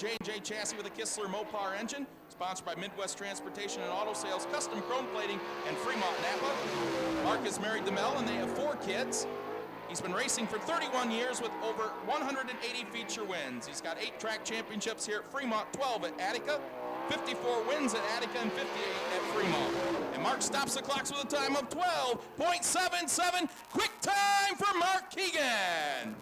J&J chassis with a Kistler Mopar engine. Sponsored by Midwest Transportation and Auto Sales, Custom Chrome Plating, and Fremont, Napa. Mark is married to Mel, and they have 4 kids. He's been racing for 31 years with over 180 feature wins. He's got 8 track championships here at Fremont, 12 at Attica, 54 wins at Attica, and 58 at Fremont. And Mark stops the clocks with a time of 12.77. Quick time for Mark Keegan.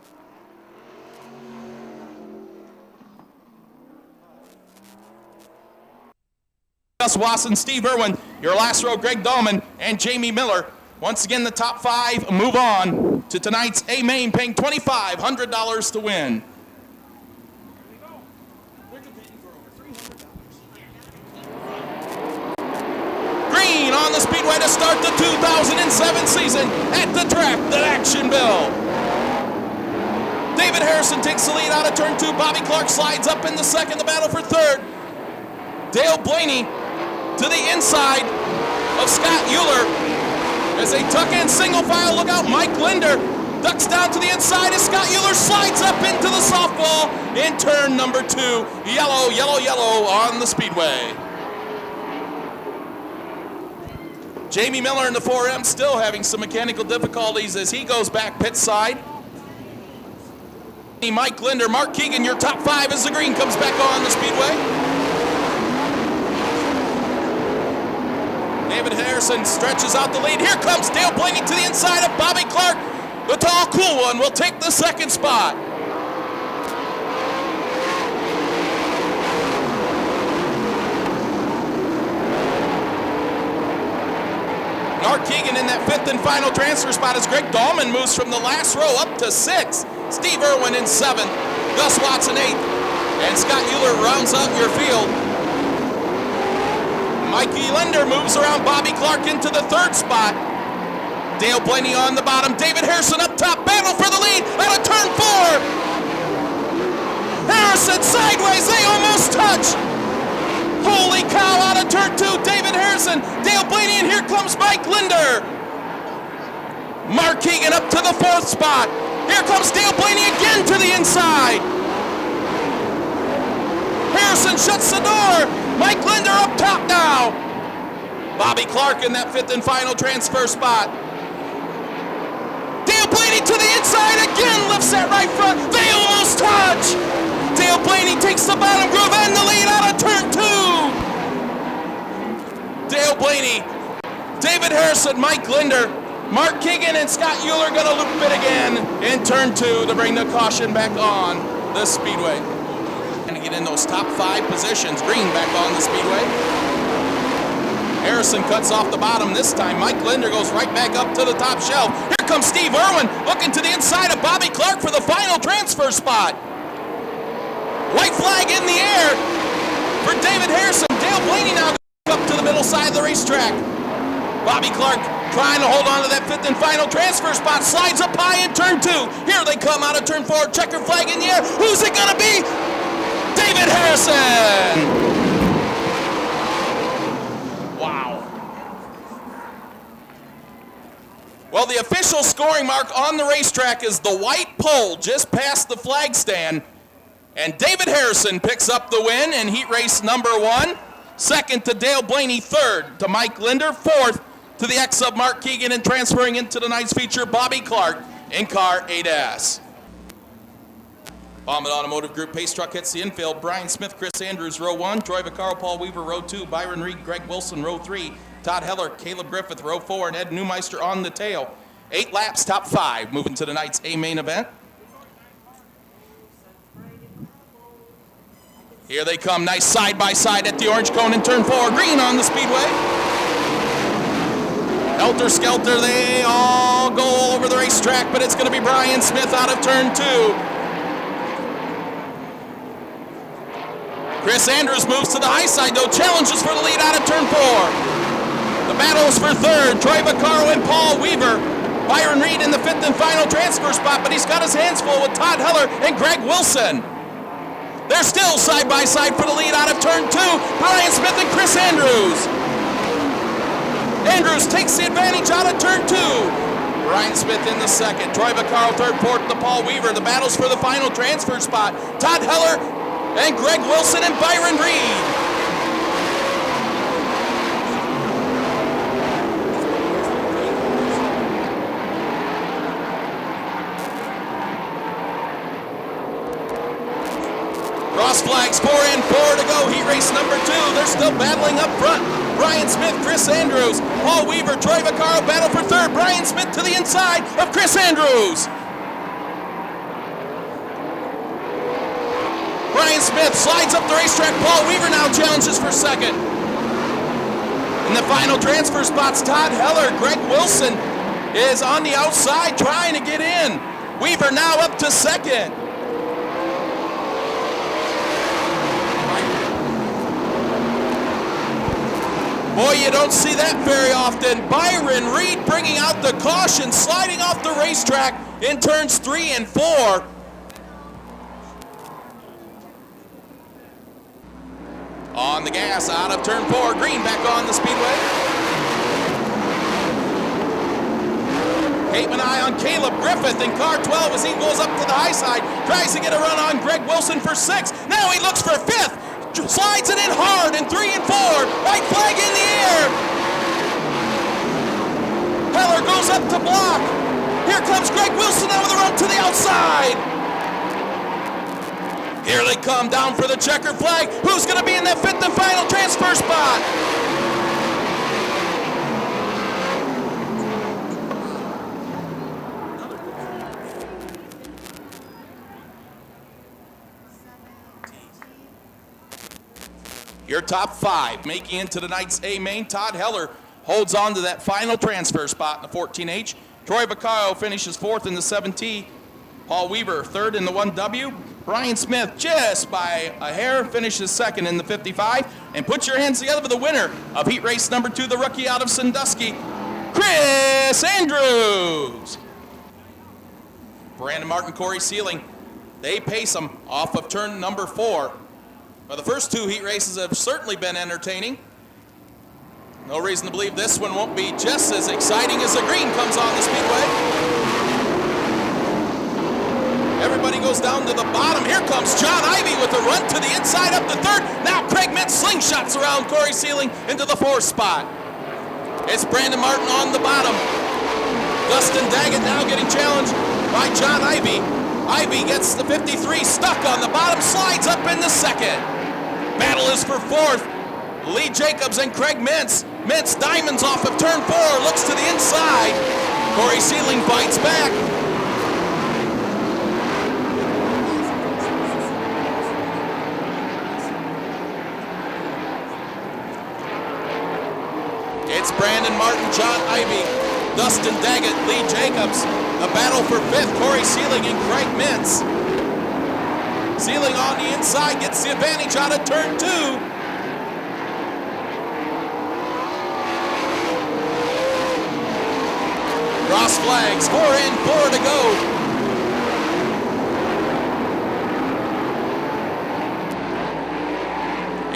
Gus Wasson, Steve Irwin, your last row, Greg Dahlman, and Jamie Miller. Once again, the top 5 move on to tonight's A-Main, paying $2,500 to win. Green on the Speedway to start the 2007 season at the track at Actionville. David Harrison takes the lead out of turn 2. Bobby Clark slides up in the second, the battle for third. Dale Blaney to the inside of Scott Euler as they tuck in single file. Look out, Mike Linder ducks down to the inside as Scott Euler slides up into the softball in turn number 2. Yellow, yellow, yellow on the Speedway. Jamie Miller in the 4M still having some mechanical difficulties as he goes back pit side. Mike Linder, Mark Keegan, your top 5 as the green comes back on the Speedway. David Harrison stretches out the lead. Here comes Dale Blaney to the inside of Bobby Clark. The tall, cool one will take the second spot. Mark Keegan in that 5th and final transfer spot as Greg Dahlman moves from the last row up to 6th. Steve Irwin in 7th. Gus Watson 8th. And Scott Euler rounds out your field. Mikey Linder moves around Bobby Clark into the 3rd spot. Dale Blaney on the bottom. David Harrison up top. Battle for the lead out of turn 4. Harrison sideways. They almost touch. Holy cow, out of turn 2. David Harrison. Dale Blaney, and here comes Mike Linder. Mark Keegan up to the 4th spot. Here comes Dale Blaney again to the inside. Harrison shuts the door. Mike Linder up top now. Bobby Clark in that 5th and final transfer spot. Dale Blaney to the inside again, lifts that right front. They almost touch. Dale Blaney takes the bottom groove and the lead out of turn 2. Dale Blaney, David Harrison, Mike Linder, Mark Keegan, and Scott Euler gonna loop it again in turn 2 to bring the caution back on the Speedway. And to get in those top 5 positions. Green back on the Speedway. Harrison cuts off the bottom this time. Mike Linder goes right back up to the top shelf. Here comes Steve Irwin looking to the inside of Bobby Clark for the final transfer spot. White flag in the air for David Harrison. Dale Blaney now goes up to the middle side of the racetrack. Bobby Clark trying to hold on to that 5th and final transfer spot. Slides up high in turn 2. Here they come out of turn 4. Checker flag in the air. Who's it gonna be? David Harrison! Wow. Well, the official scoring mark on the racetrack is the white pole just past the flag stand. And David Harrison picks up the win in heat race number 1. 2nd to Dale Blaney. 3rd to Mike Linder. 4th to the ex-sub Mark Keegan, and transferring into tonight's feature, Bobby Clark in car 8S. Baumit Automotive Group pace truck hits the infield. Brian Smith, Chris Andrews, row 1. Troy Vaccaro, Paul Weaver, row 2. Byron Reed, Greg Wilson, row 3. Todd Heller, Caleb Griffith, row 4. And Ed Neumeister on the tail. 8 laps, top 5, moving to tonight's A-Main event. Here they come, nice side-by-side at the orange cone in turn 4. Green on the Speedway. Helter-skelter, they all go all over the racetrack, but it's going to be Brian Smith out of turn 2. Chris Andrews moves to the high side, though, challenges for the lead out of turn 4. The battles for 3rd, Troy Vaccaro and Paul Weaver. Byron Reed in the 5th and final transfer spot, but he's got his hands full with Todd Heller and Greg Wilson. They're still side-by-side for the lead out of turn 2, Brian Smith and Chris Andrews. Andrews takes the advantage out of turn 2. Brian Smith in the 2nd. Troy Vaccaro 3rd, 4th to Paul Weaver. The battles for the final transfer spot. Todd Heller and Greg Wilson and Byron Reed. Cross flags, 4 and 4 to go. Heat race number 2. They're still battling up front. Brian Smith, Chris Andrews, Paul Weaver, Troy Vaccaro battle for third. Brian Smith to the inside of Chris Andrews. Brian Smith slides up the racetrack. Paul Weaver now challenges for second. In the final transfer spots, Todd Heller. Greg Wilson is on the outside trying to get in. Weaver now up to second. Boy, you don't see that very often. Byron Reed bringing out the caution, sliding off the racetrack in turns 3 and 4. On the gas, out of turn 4. Green back on the speedway. Keep an eye on Caleb Griffith in car 12 as he goes up to the high side. Tries to get a run on Greg Wilson for 6. Now he looks for 5th. Slides it in hard in 3 and 4. White flag in the air. Heller goes up to block. Here comes Greg Wilson now with a run to the outside. Here they come down for the checker flag. Who's going to be in that 5th and final transfer spot? Your top 5 making into tonight's A main. Todd Heller holds on to that final transfer spot in the 14H. Troy Vaccaro finishes 4th in the 7T. Paul Weaver 3rd in the 1W. Brian Smith just by a hair finishes 2nd in the 55. And put your hands together for the winner of heat race number 2, the rookie out of Sandusky, Chris Andrews. Brandon Martin, Corey Sealing, they pace them off of turn number 4. Well, the first 2 heat races have certainly been entertaining. No reason to believe this one won't be just as exciting as the green comes on the speedway. Everybody goes down to the bottom. Here comes John Ivey with a run to the inside up to 3rd. Now Craig Mintz slingshots around Corey Sealing into the 4th spot. It's Brandon Martin on the bottom. Dustin Daggett now getting challenged by John Ivey. Ivey gets the 53 stuck on the bottom, slides up in the 2nd. Battle is for 4th. Lee Jacobs and Craig Mintz. Mintz diamonds off of turn 4, looks to the inside. Corey Sealing bites back. It's Brandon Martin, John Ivey, Dustin Daggett, Lee Jacobs. The battle for 5th, Corey Sealing and Craig Mintz. Sealing on the inside, gets the advantage out of turn 2. Cross flags, 4 and 4 to go.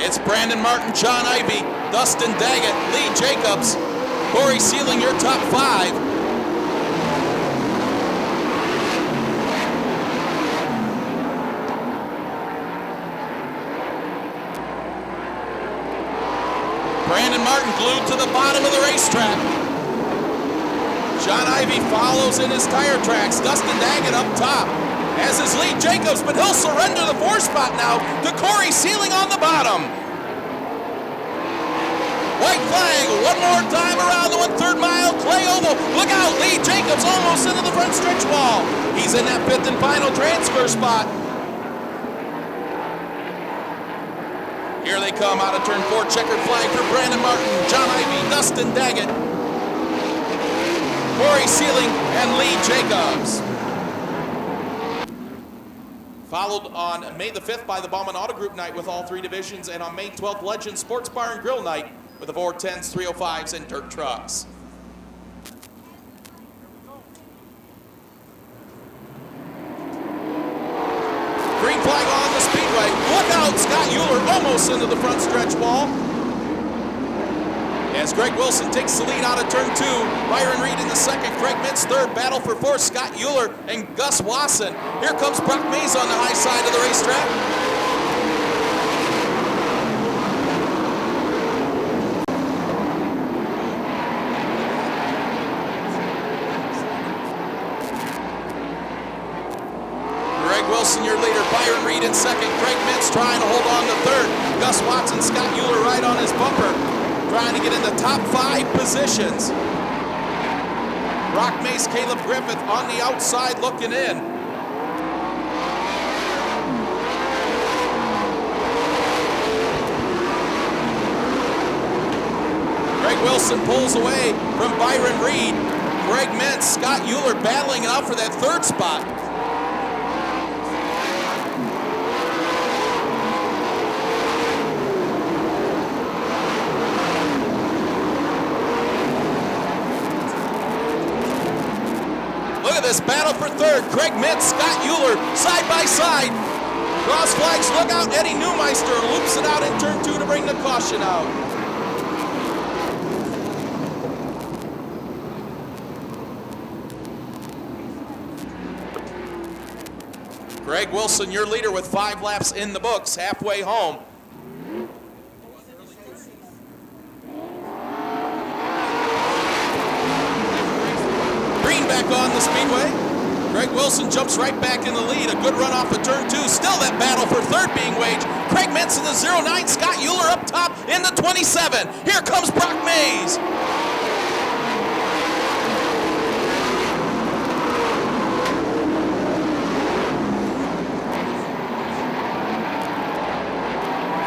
It's Brandon Martin, John Ivey, Dustin Daggett, Lee Jacobs, Corey Sealing, your top 5. Brandon Martin glued to the bottom of the racetrack. John Ivey follows in his tire tracks. Dustin Daggett up top, as is Lee Jacobs, but he'll surrender the 4th spot now to Corey Sealing on the bottom. White flag, one more time around the 1/3 mile, Clay Oval. Look out, Lee Jacobs almost into the front stretch wall. He's in that 5th and final transfer spot. Here they come out of turn 4, checkered flag for Brandon Martin, John Ivey, Dustin Daggett, Corey Sealing, and Lee Jacobs. Followed on May the 5th by the Bauman Auto Group night with all 3 divisions, and on May 12th, Legend Sports Bar and Grill night with the 410s, 305s, and dirt trucks. Green flag on the speedway. Look out, Scott Euler almost into the front stretch wall. As Greg Wilson takes the lead out of turn 2. Byron Reed in the 2nd. Craig Mintz 3rd. Battle for 4th. Scott Euler and Gus Wasson. Here comes Brock Mays on the high side of the racetrack. Wilson, your leader. Byron Reed in second. Craig Mintz trying to hold on to third. Gus Watson, Scott Euler right on his bumper, trying to get in the top 5 positions. Brock Mace, Caleb Griffith on the outside looking in. Greg Wilson pulls away from Byron Reed. Craig Mintz, Scott Euler battling it out for that third spot. Look at this battle for third. Craig Mintz, Scott Euler, side by side. Cross flags, look out. Eddie Neumeister loops it out in turn 2 to bring the caution out. Greg Wilson, your leader with 5 laps in the books, halfway home. Green back on the speedway. Greg Wilson jumps right back in the lead. A good run off of turn 2. Still that battle for third being waged. Craig Mintz in the 09. Scott Euler up top in the 27. Here comes Brock Mays.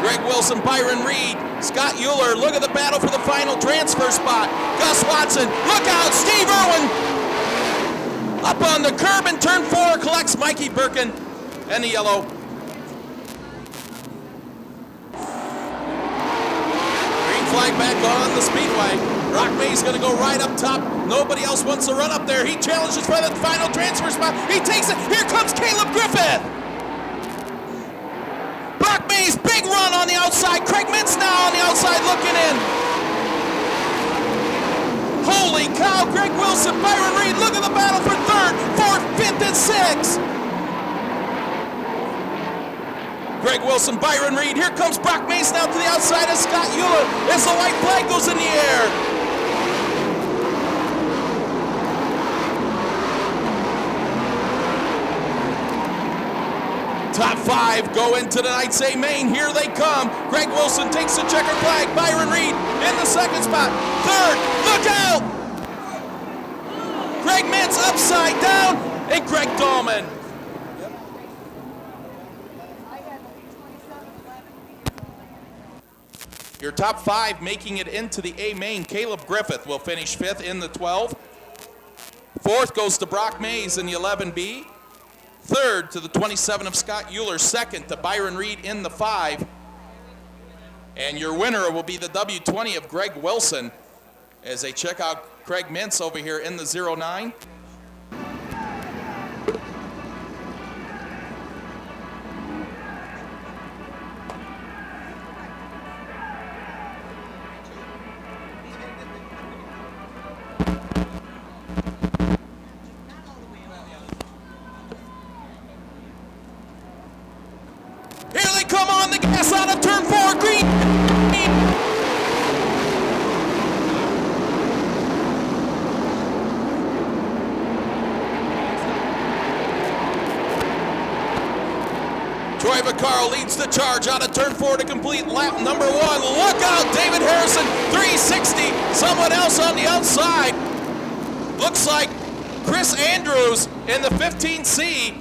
Greg Wilson, Byron Reed, Scott Euler. Look at the battle for the final transfer spot. Gus Watson, look out, Steve Irwin. Up on the curb in turn 4, collects Mikey Birkin and the yellow. Green flag back on the speedway. Brock Mays gonna go right up top. Nobody else wants to run up there. He challenges for the final transfer spot. He takes it. Here comes Caleb Griffith. Brock Mays, big run on the outside. Craig Mintz now on the outside looking in. Holy cow, Greg Wilson, Byron Reed, look at the battle for third, fourth, fifth, and sixth. Greg Wilson, Byron Reed, here comes Brock Mays now to the outside of Scott Euler as the white flag goes in the air. Top 5 go into tonight's A main. Here they come. Greg Wilson takes the checker flag. Byron Reed in the second spot. Third, look out! Craig Mintz upside down, and Greg Dahlman. Your top 5 making it into the A main. Caleb Griffith will finish 5th in the 12. 4th goes to Brock Mays in the 11B. 3rd to the 27 of Scott Euler. 2nd to Byron Reed in the 5. And your winner will be the W20 of Greg Wilson as they check out Craig Mintz over here in the 09. Here they come on the gas out of turn 4, green. Troy Vaccaro leads the charge out of turn 4 to complete lap number 1. Look out, David Harrison, 360. Someone else on the outside. Looks like Chris Andrews in the 15C.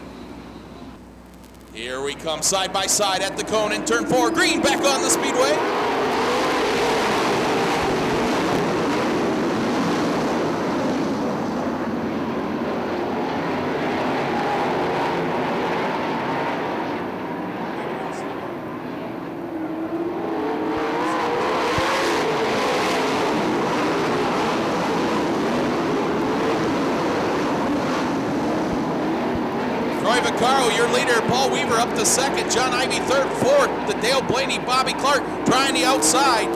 Here we come side by side at the cone in turn 4. Green back on the speedway. Troy Vaccaro, your leader. Paul Weaver up to 2nd. John Ivey 3rd, 4th. To Dale Blaney, Bobby Clark trying the outside.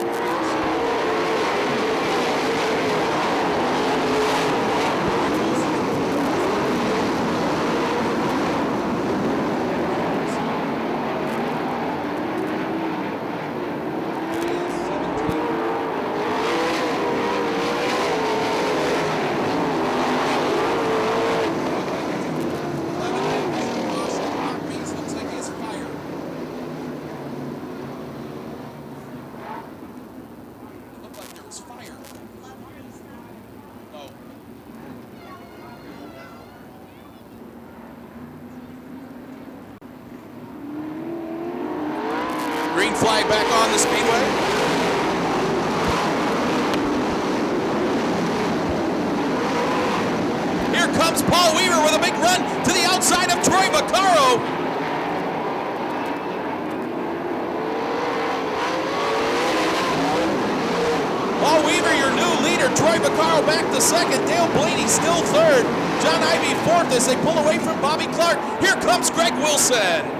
white flag back on the speedway. Here comes Paul Weaver with a big run to the outside of Troy Vaccaro. Paul Weaver, your new leader. Troy Vaccaro back to second. Dale Blaney still third. John Ivey fourth as they pull away from Bobby Clark. Here comes Greg Wilson.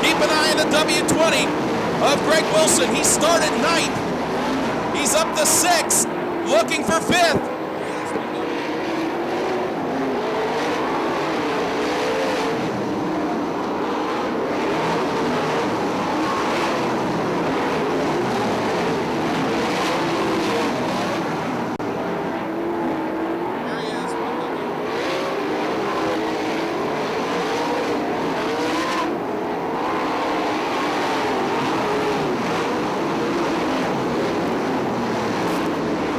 Keep an eye on the W20 of Greg Wilson. He started ninth. He's up to sixth, looking for fifth.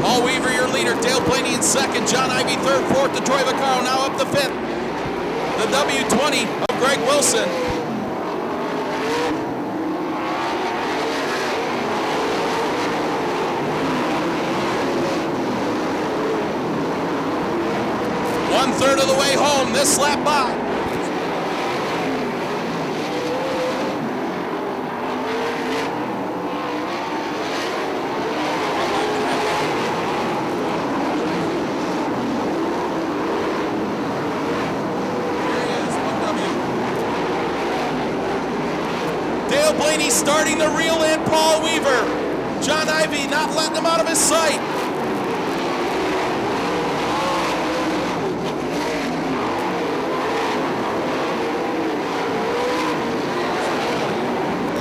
Paul Weaver, your leader. Dale Blaney in second. John Ivey third, fourth to Troy Vaccaro, now up to fifth. The W20 of Greg Wilson. One-third of the way home this lap by. Dale Blaney starting to reel in Paul Weaver. John Ivey not letting him out of his sight.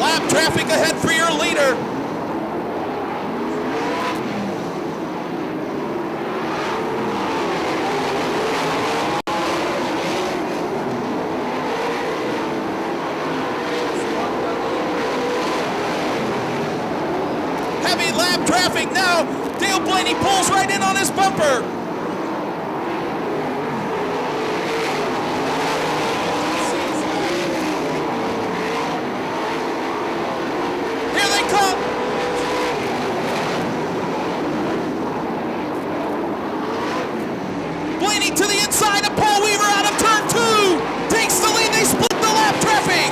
Lap traffic ahead for your leader. Heavy lap traffic now. Dale Blaney pulls right in on his bumper. Here they come. Blaney to the inside of Paul Weaver out of turn two. Takes the lead. They split the lap traffic.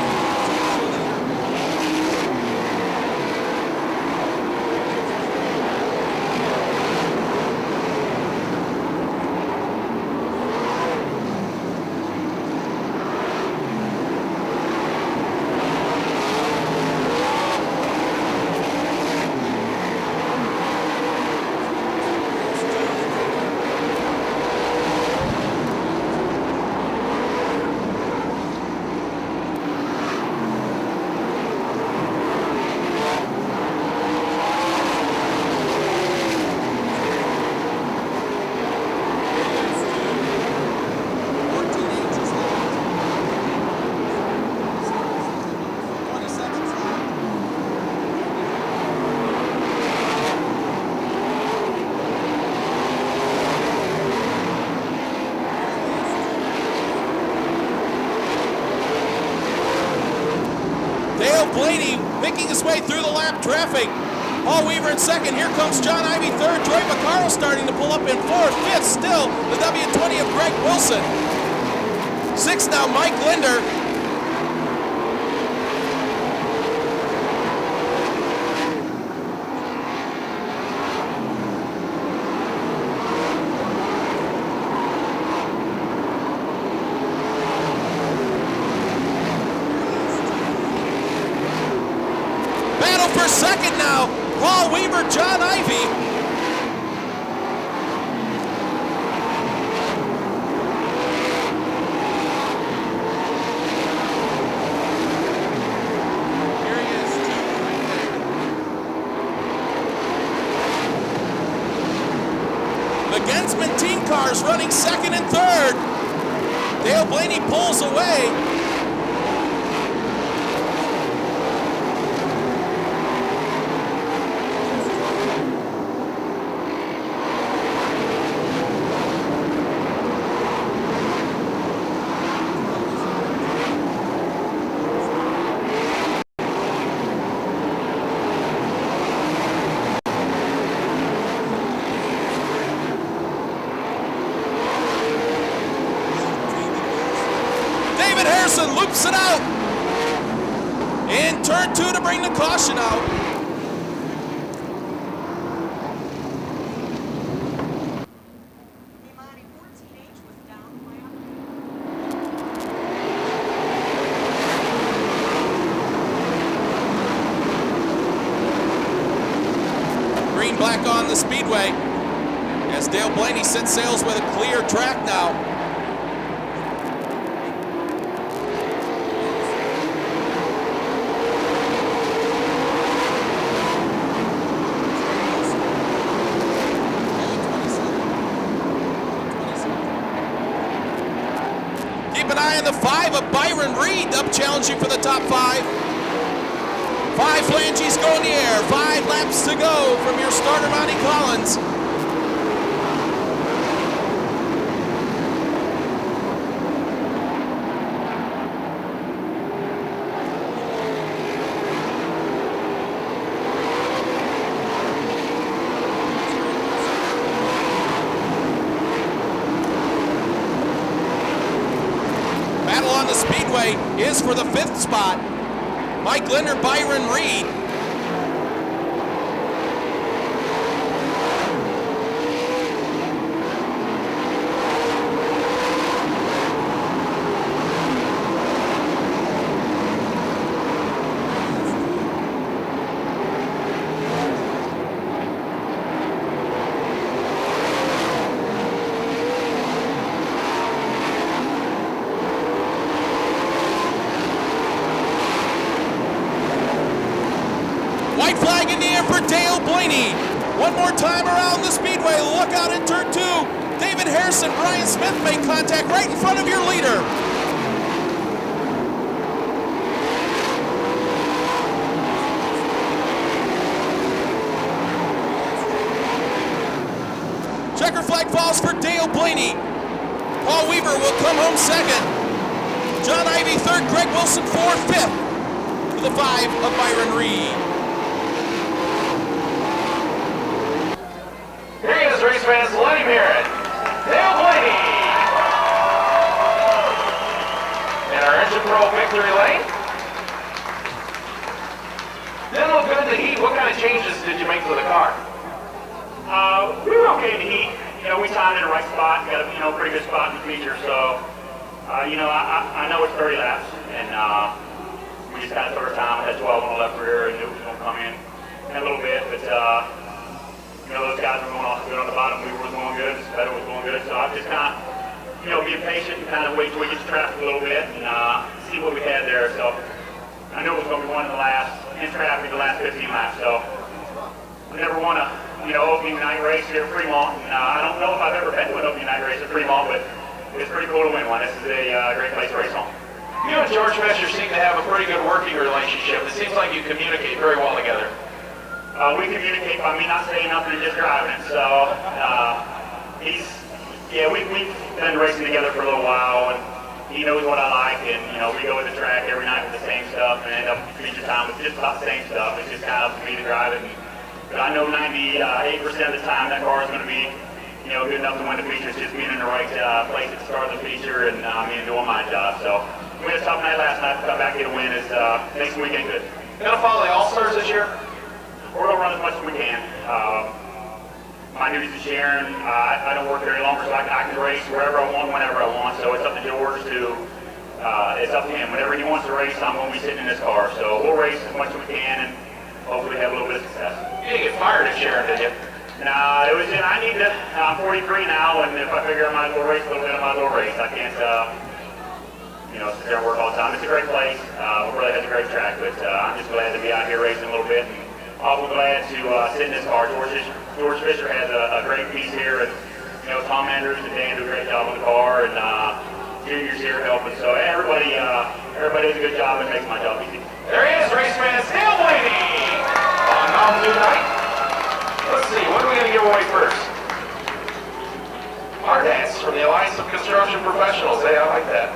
Dale Blaney making his way through the lap traffic. Paul Weaver in second. Here comes John Ivey third. Troy Vaccaro starting to pull up in fourth. Fifth still the W20 of Greg Wilson. Sixth now Mike Linder. Battle for second now. Paul Weaver, John Ivey. Here he is. cars running second and third. Dale Blaney pulls away. Harrison loops it out in turn 2 to bring the caution out. Green black on the speedway as Dale Blaney sets sails with a clear track now. Keep an eye on the 5 of Byron Reed up challenging for the top 5. 5 flanges go in the air. 5 laps to go from your starter, Monty Collins. On the speedway is for the 5th spot. Mike Linder, Byron Reed. White flag in the air for Dale Blaney. One more time around the speedway. Look out in turn 2. David Harrison, Brian Smith make contact right in front of your leader. Checker flag falls for Dale Blaney. Paul Weaver will come home second. John Ivey third, Greg Wilson 4th, 5th. For the 5 of Byron Reed. Here he is, race fans, let him hear it. Dale Blaney. In our Engine Pro victory lane. Didn't look good in the heat. What kind of changes did you make to the car? We were okay in the heat. You know, we timed in the right spot. Got a pretty good spot in the feature. So, I know it's 30 laps, and we just kind of took our time. I had 12 on the left rear, and knew it was going to come in a little bit, but. Those guys were going off good on the bottom. We were going good. Better was going good. So I'm just kind of, being patient and kind of wait till we get to traffic a little bit and see what we had there. So I knew it was going to be one of the last in traffic the last 15 laps. So we never won a opening night race here at Fremont. And I don't know if I've ever been to an opening night race at Fremont, but it's pretty cool to win one. This is a great place to race on. You and George Messer seem to have a pretty good working relationship. It seems like you communicate very well together. We communicate by me not saying nothing and just driving it. So we've been racing together for a little while, and he knows what I like, and we go with the track every night with the same stuff, and end up feature time with just about the same stuff. It's just kind of up to me to drive it. But I know 98% of the time that car is going to be good enough to win the feature. It's just being in the right place at the start of the feature, and me doing my job. So we had a tough night last night. To come back here to win is makes the weekend good. Gonna follow the All-Stars this year? We're going to run as much as we can. My duties is Sharon. I don't work very long, so I can race wherever I want, whenever I want. So it's up to George to, it's up to him. Whenever he wants to race, I'm going to be sitting in this car. So we'll race as much as we can and hopefully have a little bit of success. You didn't get fired at Sharon, did you? No, I'm 43 now, and if I figure I might as well race a little bit, I might as well race. I can't, sit there and work all the time. It's a great place. It really has a great track, but I'm just glad to be out here racing a little bit. And awful glad to sit in this car. George Fisher has a great piece here, and Tom Andrews and Dan do a great job on the car, and Junior's here helping. So everybody does a good job and makes my job easy. There he is, raceman Dale Blaney on Mountain Dew night. Let's see, what are we going to give away first? Hard hats from the Alliance of Construction Professionals. Hey, I like that.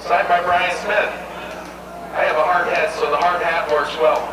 Signed by Brian Smith. I have a hard hat, so the hard hat works well.